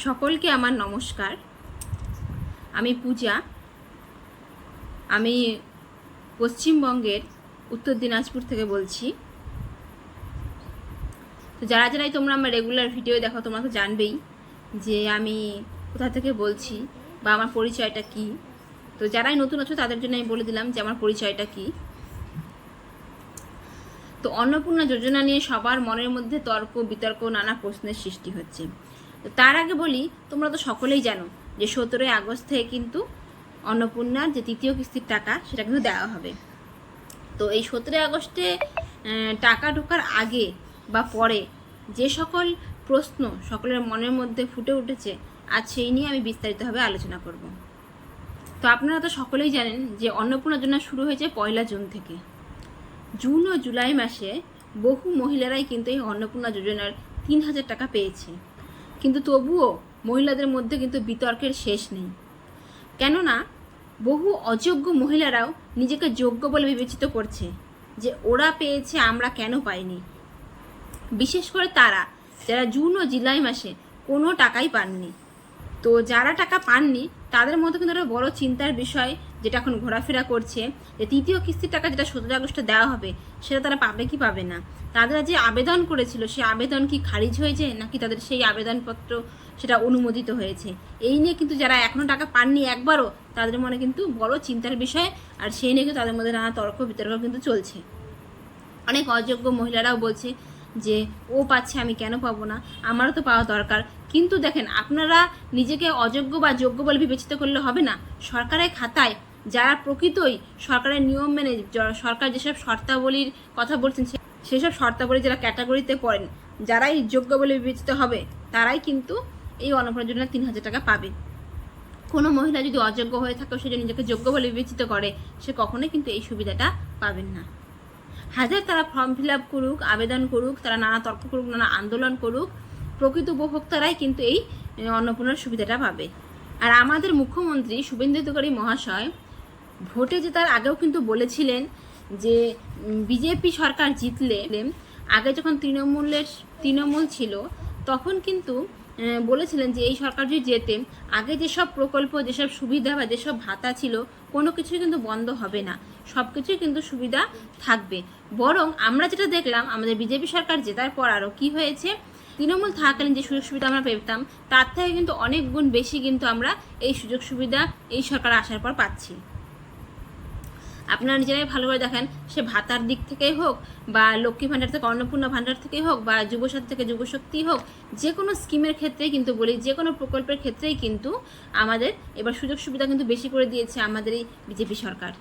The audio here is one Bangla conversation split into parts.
সকলকে আমার নমস্কার। আমি পূজা। আমি পশ্চিমবঙ্গের উত্তর দিনাজপুর থেকে বলছি। তো যারাই তোমরা আমার রেগুলার ভিডিও দেখো তোমরা তো জানবেই যে আমি কোথা থেকে বলছি বা আমার পরিচয়টা কি। তো যারাই নতুন আছো তাদের জন্য আমি বলে দিলাম যে আমার পরিচয়টা কি। তো অন্নপূর্ণা যোজনা নিয়ে সবার মনের মধ্যে তর্ক বিতর্ক নানা প্রশ্নের সৃষ্টি হচ্ছে। তো তার আগে বলি, তোমরা তো সকলেই জানো যে 17ই আগস্ট থেকে কিন্তু অন্নপূর্ণার যে তৃতীয় কিস্তির টাকা সেটা কিন্তু দেওয়া হবে। তো এই 17ই আগস্টে টাকা ঢোকার আগে বা পরে যে সকল প্রশ্ন সকলের মনের মধ্যে ফুটে উঠেছে, আজ সেই নিয়ে আমি বিস্তারিতভাবে আলোচনা করব। তো আপনারা তো সকলেই জানেন যে অন্নপূর্ণা যোজনা শুরু হয়েছে 1 জুন থেকে। জুন ও জুলাই মাসে বহু মহিলারাই কিন্তু এই অন্নপূর্ণা যোজনার 3000 টাকা পেয়েছে, কিন্তু তবুও মহিলাদের মধ্যে কিন্তু বিতর্কের শেষ নেই। কেননা বহু অযোগ্য মহিলারাও নিজেকে যোগ্য বলে বিবেচিত করছে যে ওরা পেয়েছে, আমরা কেন পাইনি। বিশেষ করে তারা যারা জুন ও জুলাই মাসে কোনো টাকাই পাননি। তো যারা টাকা পাননি তাদের মধ্যে কিন্তু একটা বড় চিন্তার বিষয় যেটা এখন ঘোরাফেরা করছে, যে তৃতীয় কিস্তির টাকা যেটা 17 আগস্টে দেওয়া হবে সেটা তারা পাবে কি পাবে না। তারা যে আবেদন করেছিল সেই আবেদন কি খারিজ হয়েছে নাকি তাদের সেই আবেদনপত্র সেটা অনুমোদিত হয়েছে, এই নিয়ে কিন্তু যারা এখনও টাকা পাননি একবারও, তাদের মনে কিন্তু বড় চিন্তার বিষয়। আর সেই নিয়ে কিন্তু তাদের মধ্যে নানা তর্ক বিতর্ক কিন্তু চলছে। অনেক অযোগ্য মহিলারাও বলছে যে ও পাচ্ছে, আমি কেন পাবো না, আমারও তো পাওয়া দরকার। কিন্তু দেখেন, আপনারা নিজেকে অযোগ্য বা যোগ্য বলে বিবেচিত করলে হবে না। সরকারের খাতায় যারা প্রকৃতই সরকারের নিয়ম মেনে সরকার যেসব শর্তাবলীর কথা বলছেন সেসব শর্তাবলী যারা ক্যাটাগরিতে পড়েন, যারাই যোগ্য বলে বিবেচিত হবে তারাই কিন্তু এই অন্নপূর্ণা যোজনার 3000 টাকা পাবে। কোনো মহিলা যদি অযোগ্য হয়ে থাকে, সে যদি নিজেকে যোগ্য বলে বিবেচিত করে, সে কখনোই কিন্তু এই সুবিধাটা পাবেন না। হাজার তারা ফর্ম ফিল আপ করুক, আবেদন করুক, তারা নানা তর্ক করুক, নানা আন্দোলন করুক, প্রকৃত উপভোক্তারাই কিন্তু এই অন্নপূর্ণার সুবিধাটা পাবে। আর আমাদের মুখ্যমন্ত্রী শুভেন্দু অধিকারী মহাশয় ভোটে জেতার আগেও কিন্তু বলেছিলেন যে বিজেপি সরকার জিতলে, আগে যখন তৃণমূল ছিল তখন কিন্তু বলেছিলেন যে এই সরকার যদি জেতে, আগে যেসব প্রকল্প, যেসব সুবিধা বা যেসব ভাতা ছিল কোনো কিছুই কিন্তু বন্ধ হবে না, সব কিছুই কিন্তু সুবিধা থাকবে। বরং আমরা যেটা দেখলাম আমাদের বিজেপি সরকার জেতার পর আরও কী হয়েছে, তৃণমূল থাকাকালীন যে সুযোগ সুবিধা আমরা পেতাম তার থেকে কিন্তু অনেক গুণ বেশি কিন্তু আমরা এই সুযোগ সুবিধা এই সরকার আসার পর পাচ্ছি। আপনারা নিজেরাই ভালো করে দেখেন, সে ভাতার দিক থেকেই হোক বা লক্ষ্মী ভাণ্ডার থেকে অন্নপূর্ণা ভাণ্ডার থেকেই হোক বা যুবসাথী থেকে যুবশক্তি হোক, যে কোনো স্কিমের ক্ষেত্রেই কিন্তু বলি, যে কোনো প্রকল্পের ক্ষেত্রেই কিন্তু আমাদের এবার সুযোগ সুবিধা কিন্তু বেশি করে দিয়েছে আমাদের এই বিজেপি সরকার।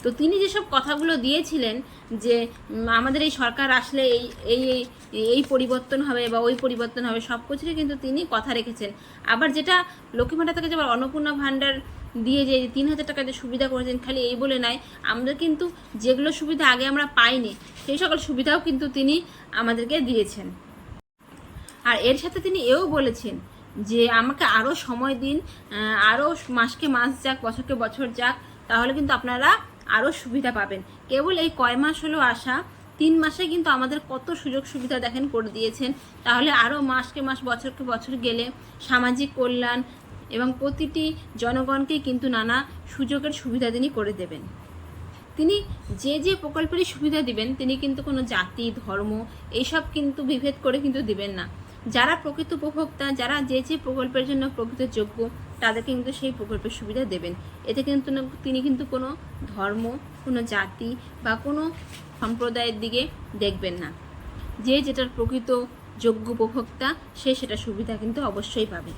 তো তিনি যেসব কথাগুলো দিয়েছিলেন যে আমাদের এই সরকার আসলে এই এই পরিবর্তন হবে বা ওই পরিবর্তন হবে, সব কিছুরই কিন্তু তিনি কথা রেখেছেন। আবার যেটা লক্ষ্মী ভাণ্ডার থেকে যে আবার অন্নপূর্ণা ভাণ্ডার দিয়ে যে 3000 টাকা যে সুবিধা করেছেন, খালি এই বলে নয়, আমাদের কিন্তু যেগুলো সুবিধা আগে আমরা পাইনি সেই সকল সুবিধাও কিন্তু তিনি আমাদেরকে দিয়েছেন। আর এর সাথে তিনি এও বলেছেন যে আমাকে আরও সময় দিন, আরও মাসকে মাস যাক, বছরকে বছর যাক, তাহলে কিন্তু আপনারা আরও সুবিধা পাবেন। কেবল এই কয় মাস হলো আসা, 3 মাসে কিন্তু আমাদের কত সুযোগ সুবিধা দেখেন করে দিয়েছেন। তাহলে আরও মাসকে মাস, বছরকে বছর গেলে সামাজিক কল্যাণ এবং প্রতিটি জনগণকে কিন্তু নানা সুযোগের সুবিধা তিনি করে দেবেন। তিনি যে প্রকল্পেরই সুবিধা দিবেন, তিনি কিন্তু কোনো জাতি ধর্ম এইসব কিন্তু বিভেদ করে কিন্তু দিবেন না। যারা প্রকৃত উপভোক্তা, যারা যে প্রকল্পের জন্য প্রকৃত যোগ্য, তাদেরকে কিন্তু সেই প্রকল্পের সুবিধা দেবেন। এতে কিন্তু তিনি কিন্তু কোনো ধর্ম, কোনো জাতি বা কোনো সম্প্রদায়ের দিকে দেখবেন না। যেটার প্রকৃত যোগ্য উপভোক্তা সে সেটা সুবিধা কিন্তু অবশ্যই পাবে।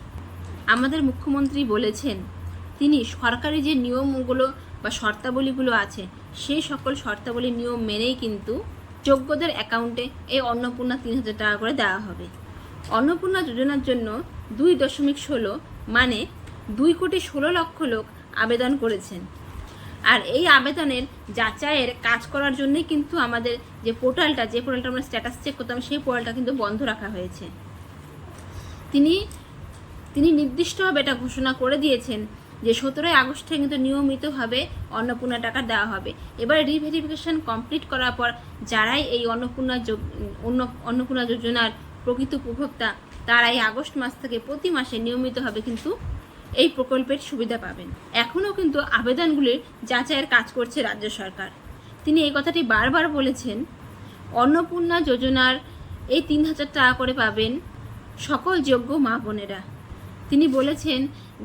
আমাদের মুখ্যমন্ত্রী বলেছেন তিনি সরকারি যে নিয়মগুলো বা শর্তাবলীগুলো আছে সেই সকল শর্তাবলী নিয়ম মেনেই কিন্তু যোগ্যদের অ্যাকাউন্টে এই অন্নপূর্ণা 3000 টাকা করে দেওয়া হবে। অন্নপূর্ণা যোজনার জন্য 2.16 মানে 2,16,00,000 লোক আবেদন করেছেন। আর এই আবেদনের যাচাইয়ের কাজ করার জন্যই কিন্তু আমাদের যে পোর্টালটা আমরা স্ট্যাটাস চেক করতাম, সেই পোর্টালটা কিন্তু বন্ধ রাখা হয়েছে। তিনি নির্দিষ্টভাবে এটা ঘোষণা করে দিয়েছেন যে 17ই আগস্ট থেকে কিন্তু নিয়মিতভাবে অন্নপূর্ণা টাকা দেওয়া হবে। এবার রিভেরিফিকেশন কমপ্লিট করার পর যারাই এই অন্নপূর্ণা যোজনার প্রকৃত উপভোক্তা তারা এই আগস্ট মাস থেকে প্রতি মাসে নিয়মিতভাবে কিন্তু এই প্রকল্পের সুবিধা পাবেন। এখনও কিন্তু আবেদনগুলির যাচাইয়ের কাজ করছে রাজ্য সরকার। তিনি এই কথাটি বারবার বলেছেন। অন্নপূর্ণা যোজনার এই 3,000 টাকা করে পাবেন সকল যোগ্য মা বোনেরা। তিনি বলেছেন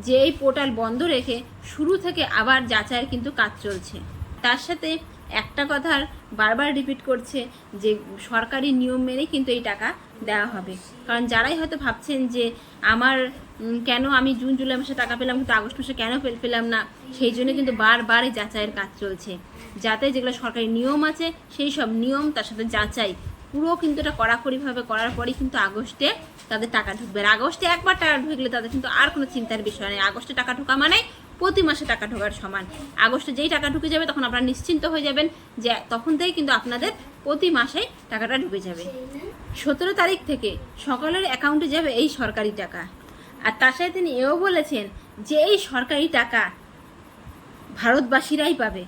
যে এই পোর্টাল বন্ধ রেখে শুরু থেকে আবার যাচাইয়ের কিন্তু কাজ চলছে। তার সাথে একটা কথা বারবার রিপিট করছে যে সরকারি নিয়ম মেনেই কিন্তু এই টাকা দেওয়া হবে। কারণ যারাই হয়তো ভাবছেন যে আমার কেন আমি জুন জুলাই মাসে টাকা পেলাম কিন্তু আগস্ট মাসে কেন পেলাম না, সেই জন্য কিন্তু বারবার এই যাচাইয়ের কাজ চলছে, যাতে যেগুলো সরকারি নিয়ম আছে সেই সব নিয়ম তার সাথে যাচাই পুরো কিন্তু এটা কড়াকড়িভাবে করার পরেই কিন্তু আগস্টে তাদের টাকা ঢুকবে। আর আগস্টে একবার টাকা ঢুকলে তাদের কিন্তু আর কোনো চিন্তার বিষয় নেই। আগস্টে টাকা ঢোকা মানে প্রতি মাসে টাকা ঢোকার সমান। আগস্টে যেই টাকা ঢুকে যাবে তখন আপনারা নিশ্চিন্ত হয়ে যাবেন যে তখন থেকেই কিন্তু আপনাদের প্রতি মাসেই টাকাটা ঢুকে যাবে। 17 তারিখ থেকে সকলের অ্যাকাউন্টে যাবে এই সরকারি টাকা। আর তার সাথে তিনি এও বলেছেন যে এই সরকারি টাকা ভারতবাসীরাই পাবে,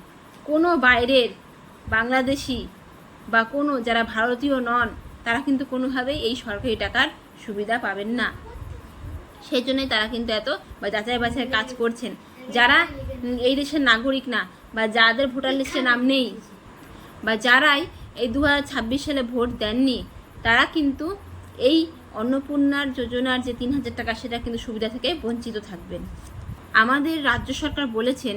কোনো বাইরের বাংলাদেশি বা কোনো যারা ভারতীয় নন তারা কিন্তু কোনোভাবেই এই সরকারি টাকার সুবিধা পাবেন না। সেই জন্যই তারা কিন্তু এত যাচাই বাছাই কাজ করছেন। যারা এই দেশের নাগরিক না বা যাদের ভোটার লিস্টে নাম নেই বা যারাই এই 2026 সালে ভোট দেননি তারা কিন্তু এই অন্নপূর্ণার যোজনার যে 3,000 টাকা সেটা কিন্তু সুবিধা থেকে বঞ্চিত থাকবেন। আমাদের রাজ্য সরকার বলেছেন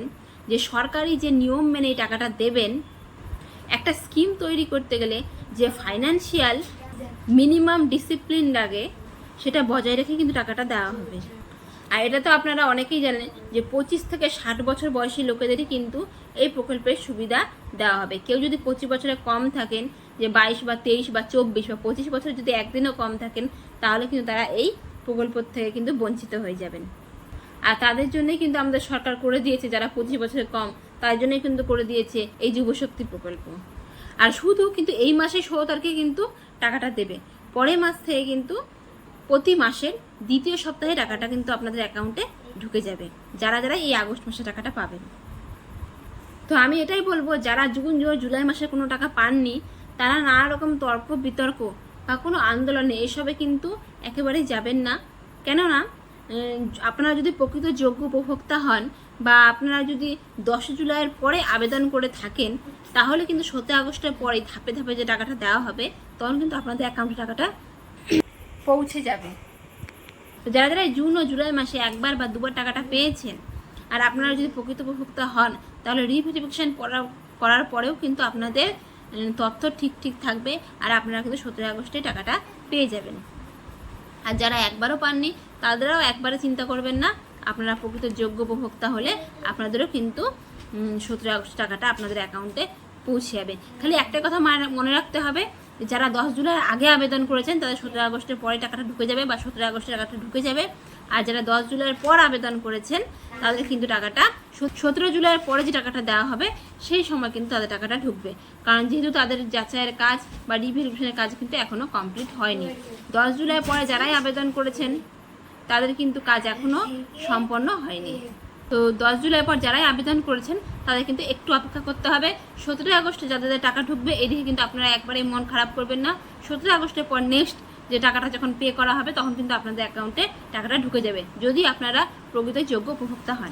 যে সরকারি যে নিয়ম মেনে এই টাকাটা দেবেন, একটা স্কিম তৈরি করতে গেলে যে ফাইন্যান্সিয়াল মিনিমাম ডিসিপ্লিন লাগে সেটা বজায় রেখে কিন্তু টাকাটা দেওয়া হবে। আর এটা তো আপনারা অনেকেই জানেন যে 25 থেকে 60 বছর বয়সী লোকেদেরই কিন্তু এই প্রকল্পের সুবিধা দেওয়া হবে। কেউ যদি 25 বছরের কম থাকেন, যে 22 বা 23 বা 24 বা 25 বছর যদি একদিনও কম থাকেন, তাহলে কিন্তু তারা এই প্রকল্প থেকে কিন্তু বঞ্চিত হয়ে যাবেন। আর তাদের জন্যই কিন্তু আমাদের সরকার করে দিয়েছে, যারা 25 বছরের কম তার জন্যই কিন্তু করে দিয়েছে এই যুবশক্তি প্রকল্প। আর শুধু কিন্তু এই মাসে 16 তারিখে কিন্তু টাকাটা দেবে, পরের মাস থেকে কিন্তু প্রতি মাসের দ্বিতীয় সপ্তাহে টাকাটা কিন্তু আপনাদের অ্যাকাউন্টে ঢুকে যাবে, যারা যারা এই আগস্ট মাসে টাকাটা পাবেন। তো আমি এটাই বলবো, যারা জুন জুলাই মাসে কোনো টাকা পাননি তারা নানা রকম তর্ক বিতর্ক বা কোনো আন্দোলনে এসবে কিন্তু একেবারেই যাবেন না। কেননা আপনারা যদি প্রকৃত যোগ্য উপভোক্তা হন বা আপনারা যদি 10 জুলাইয়ের পরে আবেদন করে থাকেন, তাহলে কিন্তু 17 আগস্টের পরে ধাপে ধাপে যে টাকাটা দেওয়া হবে তখন কিন্তু আপনাদের অ্যাকাউন্টে টাকাটা পৌঁছে যাবে। তো যারা যারা জুন ও জুলাই মাসে একবার বা দুবার টাকাটা পেয়েছেন আর আপনারা যদি প্রকৃত উপভোক্তা হন, তাহলে রিভেরিফিকেশন করার পরেও কিন্তু আপনাদের তথ্য ঠিক থাকবে আর আপনারা কিন্তু 17 আগস্টে টাকাটা পেয়ে যাবেন। আর যারা একবারও পাননি তাদেরও একবারে চিন্তা করবেন না, আপনারা প্রকৃত যোগ্য উপভোক্তা হলে আপনাদেরও কিন্তু 17 আগস্ট টাকাটা আপনাদের অ্যাকাউন্টে পৌঁছে যাবে। খালি একটা কথা মনে রাখতে হবে, যারা 10 জুলাই আগে আবেদন করেছেন তাদের 17 আগস্টের পরে টাকাটা ঢুকে যাবে বা 17 আগস্টে টাকাটা ঢুকে যাবে। আর যারা 10 জুলাইয়ের পর আবেদন করেছেন তাদের কিন্তু টাকাটা 17 জুলাইয়ের পরে যে টাকাটা দেওয়া হবে সেই সময় কিন্তু তাদের টাকাটা ঢুকবে, কারণ যেহেতু তাদের যাচাইয়ের কাজ বা রিভেরিফিকেশনের কাজ কিন্তু এখনও কমপ্লিট হয়নি। 10 জুলাই পরে যারাই আবেদন করেছেন তাদের কিন্তু কাজ এখনও সম্পন্ন হয়নি। তো 10 জুলাই পর যারাই আবেদন করেছেন তাদের কিন্তু একটু অপেক্ষা করতে হবে। 17 আগস্টে যাদের টাকা ঢুকবে এদিকে কিন্তু আপনারা একবারেই মন খারাপ করবেন না। 17 আগস্টের পর নেক্সট যে টাকাটা যখন পে করা হবে তখন কিন্তু আপনাদের অ্যাকাউন্টে টাকাটা ঢুকে যাবে, যদি আপনারা প্রকৃত যোগ্য উপভোক্তা হন।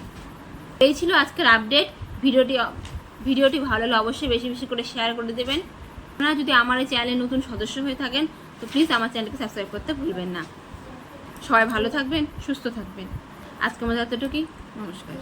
এই ছিল আজকের আপডেট। ভিডিওটি ভালো লাগলে অবশ্যই বেশি বেশি করে শেয়ার করে দেবেন। আপনারা যদি আমার এই চ্যানেলে নতুন সদস্য হয়ে থাকেন তো প্লিজ আমার চ্যানেলকে সাবস্ক্রাইব করতে ভুলবেন না। সবাই ভালো থাকবেন, সুস্থ থাকবেন। আজকে আমাদের এতটুকুই। নমস্কার।